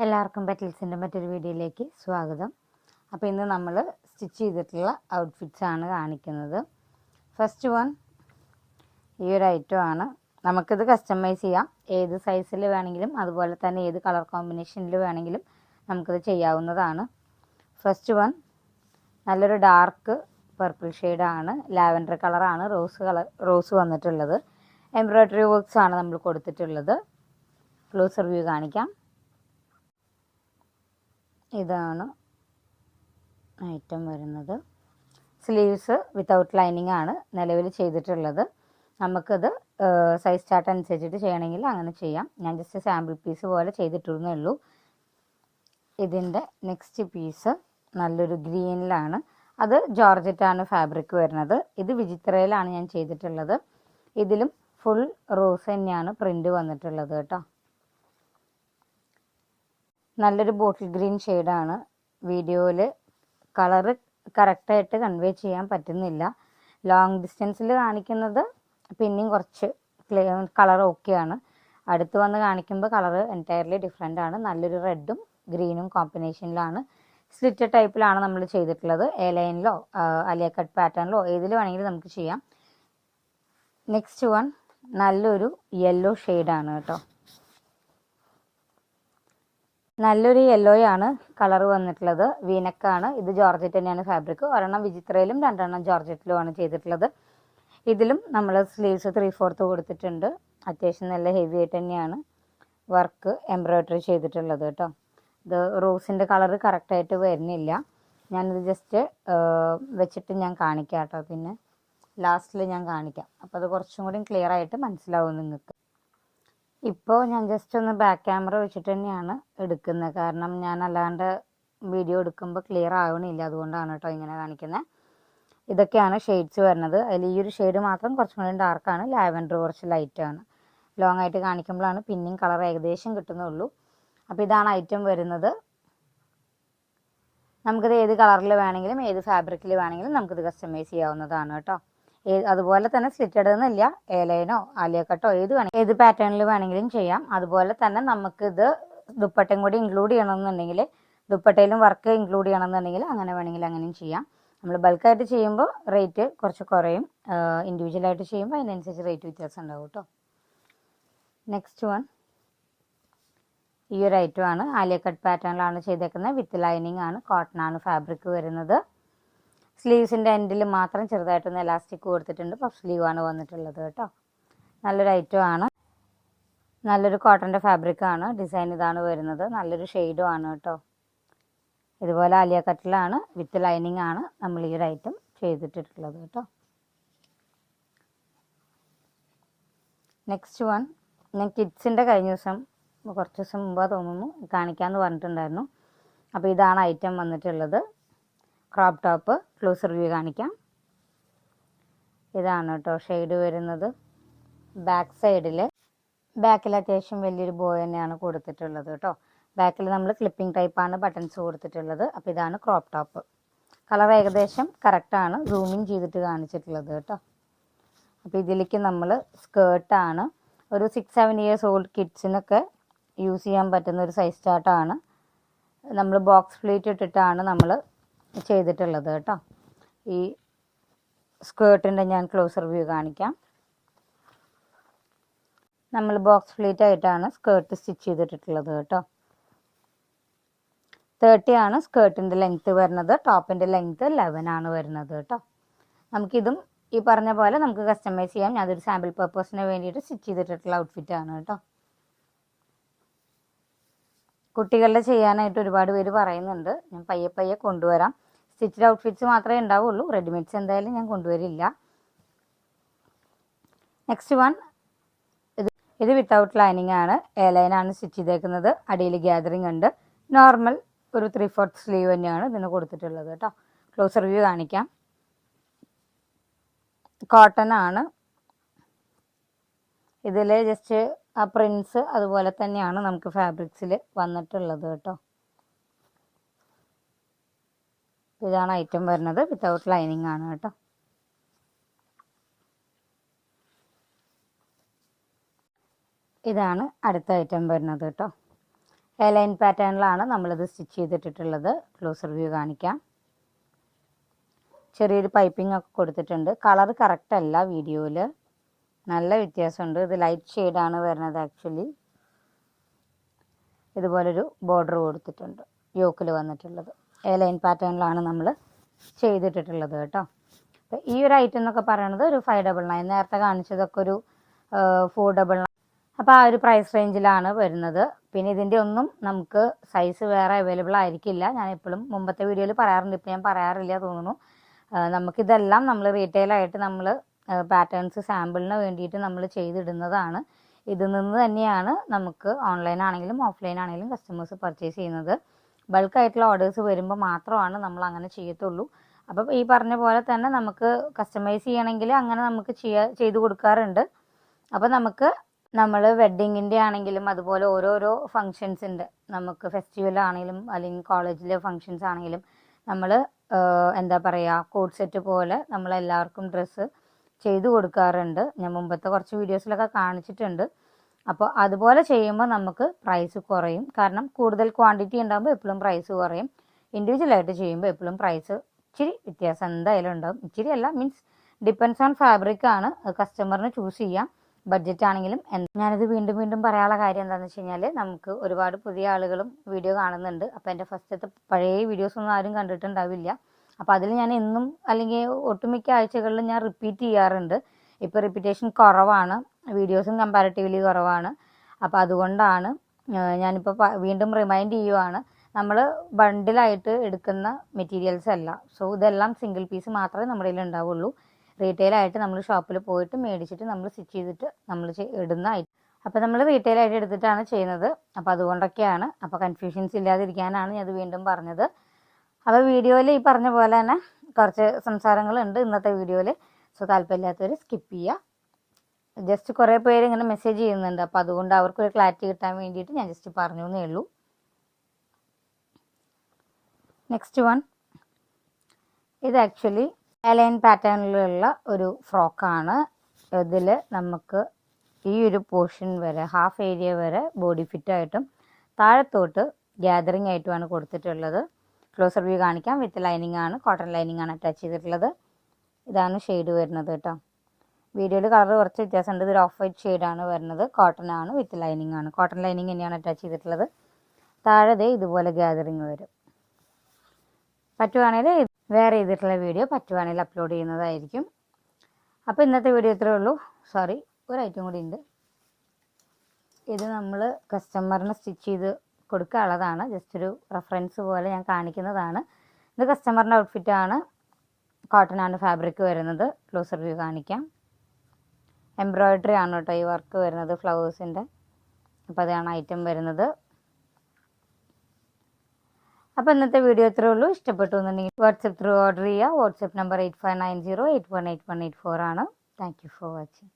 എല്ലാവർക്കും പെറ്റൽസിൻ്റെ മറ്റൊരു വീഡിയോയിലേക്ക് സ്വാഗതം. അപ്പോൾ ഇന്ന് നമ്മൾ സ്റ്റിച്ച് ചെയ്തിട്ടുള്ള ഔട്ട്ഫിറ്റ്സ് ആണ് കാണിക്കുന്നത്. ഫസ്റ്റ് വൺ ഈ ഒരു ഐറ്റം ആണ്. നമുക്കിത് കസ്റ്റമൈസ് ചെയ്യാം. ഏത് സൈസിൽ വേണമെങ്കിലും അതുപോലെ തന്നെ ഏത് കളർ കോമ്പിനേഷനിൽ വേണമെങ്കിലും നമുക്കിത് ചെയ്യാവുന്നതാണ്. ഫസ്റ്റ് വൺ നല്ലൊരു ഡാർക്ക് പർപ്പിൾ ഷെയ്ഡാണ്, ലാവൻഡർ കളറാണ്, റോസ് വന്നിട്ടുള്ളത്. എംബ്രോയ്ഡറി വർക്ക്സ് ആണ് നമ്മൾ കൊടുത്തിട്ടുള്ളത്. ക്ലോസർ വ്യൂ കാണിക്കാം. ഇതാണ് ഐറ്റം വരുന്നത്. സ്ലീവ്സ് വിത്തൗട്ട് ലൈനിങ് ആണ് നിലവിൽ ചെയ്തിട്ടുള്ളത്. നമുക്കത് സൈസ് ചാർട്ട് അനുസരിച്ചിട്ട് ചെയ്യണമെങ്കിൽ അങ്ങനെ ചെയ്യാം. ഞാൻ ജസ്റ്റ് സാമ്പിൾ പീസ് പോലെ ചെയ്തിട്ടിരുന്നേ ഉള്ളൂ. ഇതിൻ്റെ നെക്സ്റ്റ് പീസ് നല്ലൊരു ഗ്രീനിലാണ്. അത് ജോർജറ്റാണ് ഫാബ്രിക് വരുന്നത്. ഇത് വിചിത്രയിലാണ് ഞാൻ ചെയ്തിട്ടുള്ളത്. ഇതിലും ഫുൾ റോസ് തന്നെയാണ് പ്രിൻ്റ് വന്നിട്ടുള്ളത് കേട്ടോ. നല്ലൊരു ബോട്ടിൽ ഗ്രീൻ ഷെയ്ഡാണ്. വീഡിയോയിൽ കളറ് കറക്റ്റായിട്ട് കൺവേ ചെയ്യാൻ പറ്റുന്നില്ല. ലോങ് ഡിസ്റ്റൻസിൽ കാണിക്കുന്നത് പിന്നെയും കുറച്ച് കളർ ഓക്കെയാണ്. അടുത്ത് വന്ന് കാണിക്കുമ്പോൾ കളറ് എൻറ്റയർലി ഡിഫറെൻ്റ് ആണ്. നല്ലൊരു റെഡും ഗ്രീനും കോമ്പിനേഷനിലാണ്. സ്ലിറ്റ് ടൈപ്പിലാണ് നമ്മൾ ചെയ്തിട്ടുള്ളത്. എ ലൈനിലോ അലിയ കട്ട് പാറ്റേണിലോ ഏതിൽ വേണമെങ്കിലും നമുക്ക് ചെയ്യാം. നെക്സ്റ്റ് വൺ നല്ലൊരു യെല്ലോ ഷെയ്ഡാണ് കേട്ടോ. നല്ലൊരു യെല്ലോയാണ് കളർ വന്നിട്ടുള്ളത്. വീനക്കാണ്. ഇത് ജോർജറ്റ് തന്നെയാണ് ഫാബ്രിക്. ഒരെണ്ണം വിചിത്രയിലും രണ്ടെണ്ണം ജോർജറ്റിലുമാണ് ചെയ്തിട്ടുള്ളത്. ഇതിലും നമ്മൾ സ്ലീവ്സ് 3/4 കൊടുത്തിട്ടുണ്ട്. അത്യാവശ്യം നല്ല ഹെവി ആയിട്ട് തന്നെയാണ് വർക്ക് എംബ്രോയ്ഡറി ചെയ്തിട്ടുള്ളത് കേട്ടോ. ഇത് റോസിൻ്റെ കളർ കറക്റ്റായിട്ട് വരുന്നില്ല. ഞാനിത് ജസ്റ്റ് വെച്ചിട്ട് ഞാൻ കാണിക്കാം കേട്ടോ. പിന്നെ ലാസ്റ്റിൽ ഞാൻ കാണിക്കാം. അപ്പോൾ അത് കുറച്ചും കൂടി ക്ലിയർ ആയിട്ട് മനസ്സിലാവും നിങ്ങൾക്ക്. ഇപ്പോൾ ഞാൻ ജസ്റ്റ് ഒന്ന് ബാക്ക് ക്യാമറ വെച്ചിട്ട് തന്നെയാണ് എടുക്കുന്നത്. കാരണം ഞാൻ അല്ലാണ്ട് വീഡിയോ എടുക്കുമ്പോൾ ക്ലിയർ ആവണില്ല. അതുകൊണ്ടാണ് കേട്ടോ ഇങ്ങനെ കാണിക്കുന്നത്. ഇതൊക്കെയാണ് ഷെയ്ഡ്സ് വരുന്നത്. അതിൽ ഈ ഒരു ഷെയ്ഡ് മാത്രം കുറച്ചും കൂടി ഡാർക്കാണ്. ലാവൻഡർ കുറച്ച് ലൈറ്റാണ്. ലോങ് ആയിട്ട് കാണിക്കുമ്പോഴാണ് പിന്നെയും കളർ ഏകദേശം കിട്ടുന്നുള്ളൂ. അപ്പോൾ ഇതാണ് ഐറ്റം വരുന്നത്. നമുക്കിത് ഏത് കളറിൽ വേണമെങ്കിലും ഏത് ഫാബ്രിക്കിൽ വേണമെങ്കിലും നമുക്കിത് കസ്റ്റമൈസ് ചെയ്യാവുന്നതാണ് കേട്ടോ. അതുപോലെ തന്നെ സ്ലിറ്റഡ് എന്നില്ല, എ ലൈനോ ആലിയ കട്ടോ ഏത് പാറ്റേണിൽ വേണമെങ്കിലും ചെയ്യാം. അതുപോലെ തന്നെ നമുക്കിത് ദുപ്പട്ടയും കൂടി ഇൻക്ലൂഡ് ചെയ്യണമെന്നുണ്ടെങ്കിൽ ദുപ്പട്ടയിലും വർക്ക് ഇൻക്ലൂഡ് ചെയ്യണമെന്നുണ്ടെങ്കിൽ അങ്ങനെ വേണമെങ്കിൽ അങ്ങനെയും ചെയ്യാം. നമ്മൾ ബൾക്കായിട്ട് ചെയ്യുമ്പോൾ റേറ്റ് കുറച്ച് കുറയും. ഇൻഡിവിജ്വലായിട്ട് ചെയ്യുമ്പോൾ അതിനനുസരിച്ച് റേറ്റ് വ്യത്യാസം ഉണ്ടാവും കേട്ടോ. നെക്സ്റ്റ് വൺ ഈ ഒരു ഐറ്റം ആണ്. ആലിയ കട്ട് പാറ്റേണിലാണ് ചെയ്തേക്കുന്നത്. വിത്ത് ലൈനിങ് ആണ്. കോട്ടൺ ആണ് ഫാബ്രിക് വരുന്നത്. സ്ലീവ്സിൻ്റെ എൻഡിൽ മാത്രം ചെറുതായിട്ടൊന്ന് എലാസ്റ്റിക് കൊടുത്തിട്ടുണ്ട്. പഫ് സ്ലീവ് ആണ് വന്നിട്ടുള്ളത് കേട്ടോ. നല്ലൊരു ഐറ്റം ആണ്. നല്ലൊരു കോട്ടൻ്റെ ഫാബ്രിക് ആണ്. ഡിസൈൻ ഇതാണ് വരുന്നത്. നല്ലൊരു ഷെയ്ഡും ആണ് കേട്ടോ. ഇതുപോലെ ആലിയ കട്ടിലാണ് വിത്ത് ലൈനിങ് ആണ് നമ്മൾ ഈ ഒരു ഐറ്റം ചെയ്തിട്ടുള്ളത് കേട്ടോ. നെക്സ്റ്റ് വൺ ഞാൻ കിഡ്സിൻ്റെ കഴിഞ്ഞ ദിവസം കുറച്ച് ദിവസം മുമ്പ് തോന്നുന്നു കാണിക്കാമെന്ന് പറഞ്ഞിട്ടുണ്ടായിരുന്നു. അപ്പോൾ ഇതാണ് ഐറ്റം വന്നിട്ടുള്ളത്. ക്രോപ്പ് ടോപ്പ് ക്ലോസർ വ്യൂ കാണിക്കാം. ഇതാണ് കേട്ടോ ഷെയ്ഡ് വരുന്നത്. ബാക്കിൽ അത്യാവശ്യം വലിയൊരു ബോ തന്നെയാണ് കൊടുത്തിട്ടുള്ളത് കേട്ടോ. ബാക്കിൽ നമ്മൾ ക്ലിപ്പിംഗ് ടൈപ്പാണ് ബട്ടൺസ് കൊടുത്തിട്ടുള്ളത്. അപ്പോൾ ഇതാണ് ക്രോപ്പ് ടോപ്പ്. കളർ ഏകദേശം കറക്റ്റാണ്. സൂമിങ് ചെയ്തിട്ട് കാണിച്ചിട്ടുള്ളത് കേട്ടോ. അപ്പോൾ ഇതിലേക്ക് നമ്മൾ സ്കേർട്ടാണ്. ഒരു 6-7 ഇയേഴ്സ് ഓൾഡ് കിഡ്സിനൊക്കെ യൂസ് ചെയ്യാൻ പറ്റുന്ന ഒരു സൈസ് ചാർട്ടാണ്. നമ്മൾ ബോക്സ് പ്ലീറ്റ് ഇട്ടിട്ടാണ് നമ്മൾ ചെയ്തിട്ടുള്ളത് കേട്ടോ. ഈ സ്കേർട്ടിൻ്റെ ഞാൻ ക്ലോസർ വ്യൂ കാണിക്കാം. നമ്മൾ ബോക്സ് പ്ലീറ്റ് ആയിട്ടാണ് സ്കേർട്ട് സ്റ്റിച്ച് ചെയ്തിട്ടുള്ളത് കേട്ടോ. 30 ആണ് സ്കേർട്ടിൻ്റെ ലെങ്ത്ത് വരുന്നത്. ടോപ്പിൻ്റെ ലെങ്ത്ത് 11 ആണ് വരുന്നത് കേട്ടോ. നമുക്കിതും ഈ പറഞ്ഞ പോലെ നമുക്ക് കസ്റ്റമൈസ് ചെയ്യാം. ഞാനതൊരു സാമ്പിൾ പർപ്പസിന് വേണ്ടിയിട്ട് സ്റ്റിച്ച് ചെയ്തിട്ടുള്ള ഔട്ട്ഫിറ്റാണ് കേട്ടോ. കുട്ടികളുടെ ചെയ്യാനായിട്ട് ഒരുപാട് പേര് പറയുന്നുണ്ട്. ഞാൻ പയ്യെ കൊണ്ടുവരാം. സ്റ്റിച്ച്ഡ് ഔട്ട്ഫിറ്റ്സ് മാത്രമേ ഉണ്ടാവുള്ളൂ. റെഡിമെയ്ഡ്സ് എന്തായാലും ഞാൻ കൊണ്ടുവരില്ല. നെക്സ്റ്റ് വൺ ഇത് വിത്തൗട്ട് ലൈനിങ് ആണ്. എ ലൈനാണ് സ്റ്റിച്ച് ചെയ്തേക്കുന്നത്. അടിയിൽ ഗ്യാതറിങ് ഉണ്ട്. നോർമൽ ഒരു 3/4 സ്ലീവ് തന്നെയാണ് ഇതിന് കൊടുത്തിട്ടുള്ളത് കേട്ടോ. ക്ലോസർ വ്യൂ കാണിക്കാം. കോട്ടൺ ആണ്. ഇതിൽ ജസ്റ്റ് ആ പ്രിൻസ് അതുപോലെ തന്നെയാണ് നമുക്ക് ഫാബ്രിക്സിൽ വന്നിട്ടുള്ളത് കേട്ടോ. ഇതാണ് ഐറ്റം വരുന്നത്. വിത്തൗട്ട് ലൈനിങ് ആണ് കേട്ടോ. ഇതാണ് അടുത്ത ഐറ്റം വരുന്നത് കേട്ടോ. എ ലൈൻ പാറ്റേണിലാണ് നമ്മളിത് സ്റ്റിച്ച് ചെയ്തിട്ടുള്ളത്. ക്ലോസർ വ്യൂ കാണിക്കാം. ചെറിയൊരു പൈപ്പിംഗ് ഒക്കെ കൊടുത്തിട്ടുണ്ട്. കളർ കറക്റ്റ് അല്ല വീഡിയോയിൽ, നല്ല വ്യത്യാസമുണ്ട്. ഇത് ലൈറ്റ് ഷെയ്ഡാണ് വരുന്നത്. ആക്ച്വലി ഇതുപോലൊരു ബോർഡർ കൊടുത്തിട്ടുണ്ട് യോക്കിൽ വന്നിട്ടുള്ളത്. എ ലൈൻ പാറ്റേണിലാണ് നമ്മൾ ചെയ്തിട്ടുള്ളത് കേട്ടോ. അപ്പോൾ ഈ ഒരു ഐറ്റം എന്നൊക്കെ പറയുന്നത് ഒരു 599. നേരത്തെ കാണിച്ചതൊക്കെ ഒരു 499. അപ്പോൾ ആ ഒരു പ്രൈസ് റേഞ്ചിലാണ് വരുന്നത്. പിന്നെ ഇതിൻ്റെ ഒന്നും നമുക്ക് സൈസ് വേറെ അവൈലബിൾ ആയിരിക്കില്ല. ഞാൻ എപ്പോഴും മുമ്പത്തെ വീഡിയോയിൽ പറയാറുണ്ട്, ഇപ്പോൾ ഞാൻ പറയാറില്ല തോന്നുന്നു. നമുക്കിതെല്ലാം നമ്മൾ റീറ്റെയിലായിട്ട് നമ്മൾ പാറ്റേൺസ് സാമ്പിളിന് വേണ്ടിയിട്ട് നമ്മൾ ചെയ്തിടുന്നതാണ്. ഇതിൽ നിന്ന് തന്നെയാണ് നമുക്ക് ഓൺലൈൻ ആണെങ്കിലും ഓഫ്ലൈൻ ആണെങ്കിലും കസ്റ്റമേഴ്സ് പർച്ചേസ് ചെയ്യുന്നത്. ബൾക്കായിട്ടുള്ള ഓർഡേഴ്സ് വരുമ്പോൾ മാത്രമാണ് നമ്മൾ അങ്ങനെ ചെയ്യത്തുള്ളൂ. അപ്പോൾ ഈ പറഞ്ഞ പോലെ തന്നെ നമുക്ക് കസ്റ്റമൈസ് ചെയ്യണമെങ്കിൽ അങ്ങനെ നമുക്ക് ചെയ്ത് കൊടുക്കാറുണ്ട്. അപ്പോൾ നമ്മൾ വെഡ്ഡിങ്ങിൻ്റെ ആണെങ്കിലും അതുപോലെ ഓരോരോ ഫങ്ഷൻസിൻ്റെ, നമുക്ക് ഫെസ്റ്റിവൽ ആണെങ്കിലും അല്ലെങ്കിൽ കോളേജിലെ ഫങ്ഷൻസ് ആണെങ്കിലും നമ്മൾ എന്താ പറയുക, കോഡ് സെറ്റ് പോലെ നമ്മളെല്ലാവർക്കും ഡ്രസ്സ് ചെയ്തു കൊടുക്കാറുണ്ട്. ഞാൻ മുമ്പത്തെ കുറച്ച് വീഡിയോസിലൊക്കെ കാണിച്ചിട്ടുണ്ട്. അപ്പോൾ അതുപോലെ ചെയ്യുമ്പോൾ നമുക്ക് പ്രൈസ് കുറയും. കാരണം കൂടുതൽ ക്വാണ്ടിറ്റി ഉണ്ടാകുമ്പോൾ എപ്പോഴും പ്രൈസ് കുറയും. ഇൻഡിവിജ്വലായിട്ട് ചെയ്യുമ്പോൾ എപ്പോഴും പ്രൈസ് ഇച്ചിരി വ്യത്യാസം എന്തായാലും ഉണ്ടാകും. ഇച്ചിരി അല്ല, മീൻസ് ഡിപ്പെൻസ് ഓൺ ഫാബ്രിക് ആണ്, കസ്റ്റമറിന് ചൂസ് ചെയ്യാം. ബഡ്ജറ്റ് ആണെങ്കിലും. ഞാനിത് വീണ്ടും വീണ്ടും പറയാനുള്ള കാര്യം എന്താണെന്ന് വെച്ച് കഴിഞ്ഞാൽ, നമുക്ക് ഒരുപാട് പുതിയ ആളുകളും വീഡിയോ കാണുന്നുണ്ട്. അപ്പോൾ എൻ്റെ ഫസ്റ്റത്തെ പഴയ വീഡിയോസൊന്നും ആരും കണ്ടിട്ടുണ്ടാവില്ല. അപ്പോൾ അതിൽ ഞാൻ എന്നും അല്ലെങ്കിൽ ഒട്ടുമിക്ക ആഴ്ചകളിലും ഞാൻ റിപ്പീറ്റ് ചെയ്യാറുണ്ട്. ഇപ്പോൾ റിപ്പീറ്റേഷൻ കുറവാണ്, വീഡിയോസും കമ്പാരിറ്റീവ്ലി കുറവാണ്. അപ്പോൾ അതുകൊണ്ടാണ് ഞാനിപ്പോൾ വീണ്ടും റിമൈൻഡ് ചെയ്യുവാണ്, നമ്മൾ ബണ്ടിലായിട്ട് എടുക്കുന്ന മെറ്റീരിയൽസ് അല്ല. സോ ഇതെല്ലാം സിംഗിൾ പീസ് മാത്രമേ നമ്മുടെ കയ്യിൽ ഉണ്ടാവുള്ളൂ. റീറ്റെയിലായിട്ട് നമ്മൾ ഷോപ്പിൽ പോയിട്ട് മേടിച്ചിട്ട് നമ്മൾ സ്റ്റിച്ച് ചെയ്തിട്ട് നമ്മൾ ഇടുന്ന ഐറ്റം. അപ്പോൾ നമ്മൾ റീറ്റെയിലായിട്ട് എടുത്തിട്ടാണ് ചെയ്യുന്നത്. അപ്പോൾ അതുകൊണ്ടൊക്കെയാണ്. അപ്പോൾ കൺഫ്യൂഷൻസ് ഇല്ലാതിരിക്കാനാണ് ഞാൻ അത് വീണ്ടും പറഞ്ഞത്. അപ്പോൾ വീഡിയോയിൽ ഈ പറഞ്ഞ പോലെ തന്നെ കുറച്ച് സംസാരങ്ങളുണ്ട് ഇന്നത്തെ വീഡിയോയിൽ. സോ താല്പര്യമില്ലാത്തവർ സ്കിപ്പ് ചെയ്യുക. ജസ്റ്റ് കുറേ പേര് ഇങ്ങനെ മെസ്സേജ് ചെയ്യുന്നുണ്ട്. അപ്പോൾ അതുകൊണ്ട് അവർക്കൊരു ക്ലാരിറ്റി കിട്ടാൻ വേണ്ടിയിട്ട് ഞാൻ ജസ്റ്റ് പറഞ്ഞു എന്നേ ഉള്ളൂ. നെക്സ്റ്റ് വൺ, ഇത് ആക്ച്വലി എലൈൻ പാറ്റേണിലുള്ള ഒരു ഫ്രോക്കാണ്. ഇതിൽ നമുക്ക് ഈ ഒരു പോർഷൻ വരെ, ഹാഫ് ഏരിയ വരെ ബോഡി ഫിറ്റായിട്ടും താഴത്തോട്ട് ഗ്യാതറിങ് ആയിട്ടുമാണ് കൊടുത്തിട്ടുള്ളത്. ക്ലോസർ വ്യൂ കാണിക്കാം. വിത്ത് ലൈനിങ് ആണ്, കോട്ടൺ ലൈനിങ് ആണ് അറ്റാച്ച് ചെയ്തിട്ടുള്ളത്. ഇതാണ് ഷെയ്ഡ് വരുന്നത് കേട്ടോ. വീഡിയോയിൽ കളർ കുറച്ച് വ്യത്യാസമുണ്ട്. ഇതൊരു ഓഫ് വൈറ്റ് ഷെയ്ഡാണ് വരുന്നത്. കോട്ടൺ ആണ്, വിത്ത് ലൈനിങ് ആണ്. കോട്ടൺ ലൈനിങ് തന്നെയാണ് അറ്റാച്ച് ചെയ്തിട്ടുള്ളത്. താഴെ ഇതുപോലെ ഗ്യാതറിങ് വരും. പറ്റുവാണെങ്കിൽ വേറെ ചെയ്തിട്ടുള്ള വീഡിയോ പറ്റുവാണെങ്കിൽ അപ്ലോഡ് ചെയ്യുന്നതായിരിക്കും. അപ്പോൾ ഇന്നത്തെ വീഡിയോ ഇത്രയേ ഉള്ളൂ. സോറി, ഒരു ഐറ്റം കൂടി ഉണ്ട്. ഇത് നമ്മൾ കസ്റ്റമറിന് സ്റ്റിച്ച് ചെയ്ത് കൊടുക്കാനുള്ളതാണ്. ജസ്റ്റ് ഒരു റെഫറൻസ് പോലെ ഞാൻ കാണിക്കുന്നതാണ്. ഇത് കസ്റ്റമറിൻ്റെ ഔട്ട്ഫിറ്റാണ്. കോട്ടൺ ആണ് ഫാബ്രിക് വരുന്നത്. ക്ലോസർ വ്യൂ കാണിക്കാം. എംബ്രോയിഡറി ആണ് കേട്ടോ ഈ വർക്ക് വരുന്നത്, ഫ്ലവേഴ്സിൻ്റെ. അപ്പോൾ അതാണ് ഐറ്റം വരുന്നത്. അപ്പോൾ ഇന്നത്തെ വീഡിയോ ഇത്രയേ ഉള്ളൂ. ഇഷ്ടപ്പെട്ടു എന്നുണ്ടെങ്കിൽ വാട്സപ്പ് ത്രൂ ഓർഡർ ചെയ്യുക. വാട്സപ്പ് നമ്പർ 8590818184 ആണ്. Thank you for watching.